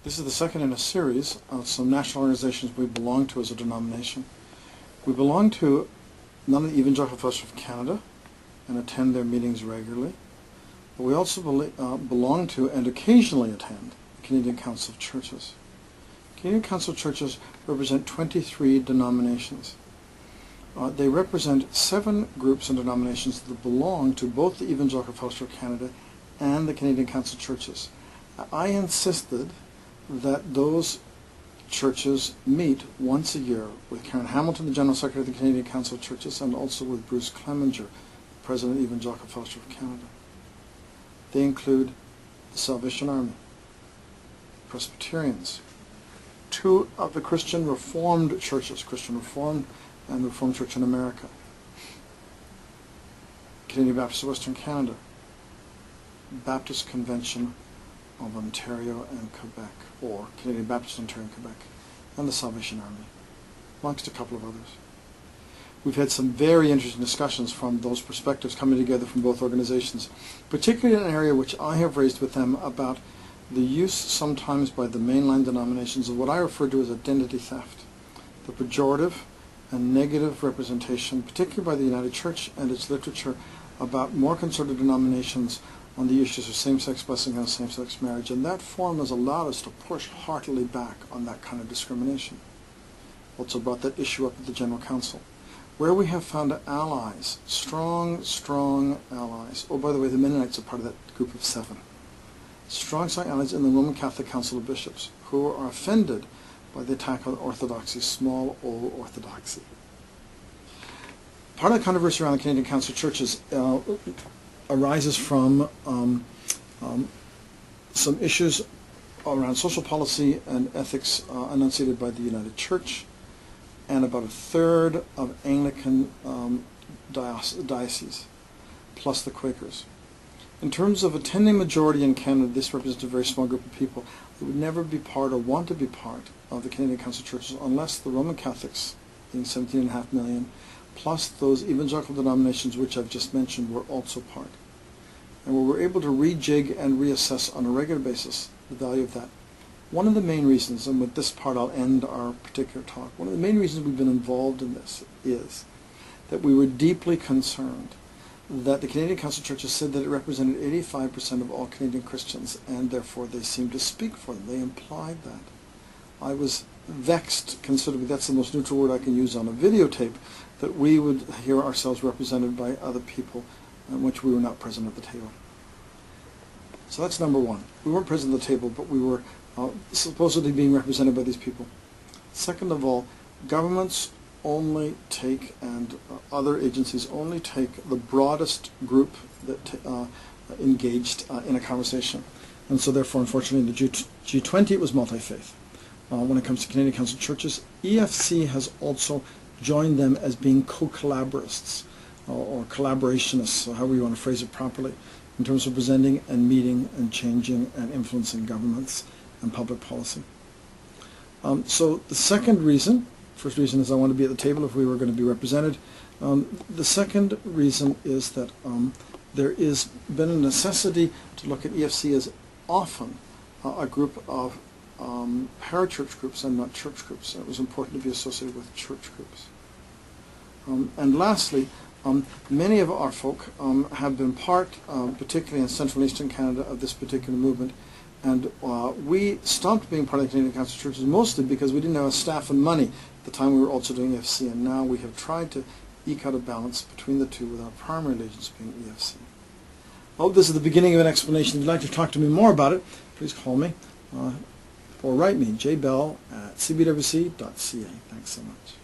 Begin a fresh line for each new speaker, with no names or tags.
This is the second in a series of some national organizations we belong to as a denomination. We belong to none of the Evangelical Fellowship of Canada and attend their meetings regularly. But we also belong to and occasionally attend the Canadian Council of Churches. Canadian Council of Churches represent 23 denominations. They represent 7 groups and denominations that belong to both the Evangelical Fellowship of Canada and the Canadian Council of Churches. I insisted that those churches meet once a year with Karen Hamilton, the General Secretary of the Canadian Council of Churches, and also with Bruce Clemenger, President of the Evangelical Fellowship of Canada. They include the Salvation Army, Presbyterians, 2 of the Christian Reformed churches, Christian Reformed and Reformed Church in America, Canadian Baptist of Western Canada, Baptist Convention of Ontario and Quebec, or Canadian Baptist Ontario and Quebec, and the Salvation Army, amongst a couple of others. We've had some very interesting discussions from those perspectives coming together from both organizations, particularly in an area which I have raised with them about the use sometimes by the mainline denominations of what I refer to as identity theft, the pejorative and negative representation, particularly by the United Church and its literature, about more conservative denominations on the issues of same-sex blessing and same-sex marriage, and that forum has allowed us to push heartily back on that kind of discrimination. Also brought that issue up at the General Council, where we have found allies, strong allies. Oh, by the way, the Mennonites are part of that group of 7. Strong allies in the Roman Catholic Council of Bishops, who are offended by the attack on orthodoxy, small o orthodoxy. Part of the controversy around the Canadian Council of Churches arises from some issues around social policy and ethics enunciated by the United Church, and about 1/3 of Anglican dioceses, plus the Quakers. In terms of attending majority in Canada, this represents a very small group of people who would never be part or want to be part of the Canadian Council of Churches unless the Roman Catholics, being 17.5 million, plus those evangelical denominations which I've just mentioned, were also part. And where we're able to rejig and reassess on a regular basis the value of that. One of the main reasons, and with this part I'll end our particular talk, one of the main reasons we've been involved in this is that we were deeply concerned that the Canadian Council of Churches said that it represented 85% of all Canadian Christians, and therefore they seemed to speak for them. They implied that. I was vexed considerably, that's the most neutral word I can use on a videotape, that we would hear ourselves represented by other people in which we were not present at the table. So that's number one. We weren't present at the table, but we were supposedly being represented by these people. Second of all, governments only take, and other agencies only take, the broadest group that engaged in a conversation. And so therefore, unfortunately, in the G20 it was multi-faith. When it comes to Canadian Council of Churches, EFC has also joined them as being co-collaboratists, or collaborationists, or however you want to phrase it properly, in terms of presenting and meeting and changing and influencing governments and public policy. So the second reason, first reason is I want to be at the table if we were going to be represented. The second reason is that there is been a necessity to look at EFC as often a group of parachurch groups and not church groups. It was important to be associated with church groups. And lastly, many of our folk have been part, particularly in Central and Eastern Canada, of this particular movement. And we stopped being part of the Canadian Council of Churches mostly because we didn't have a staff and money at the time we were also doing EFC. And now we have tried to eke out a balance between the two, with our primary allegiance being EFC. I hope this is the beginning of an explanation. If you'd like to talk to me more about it, please call me or write me, jbell@cbwc.ca. Thanks so much.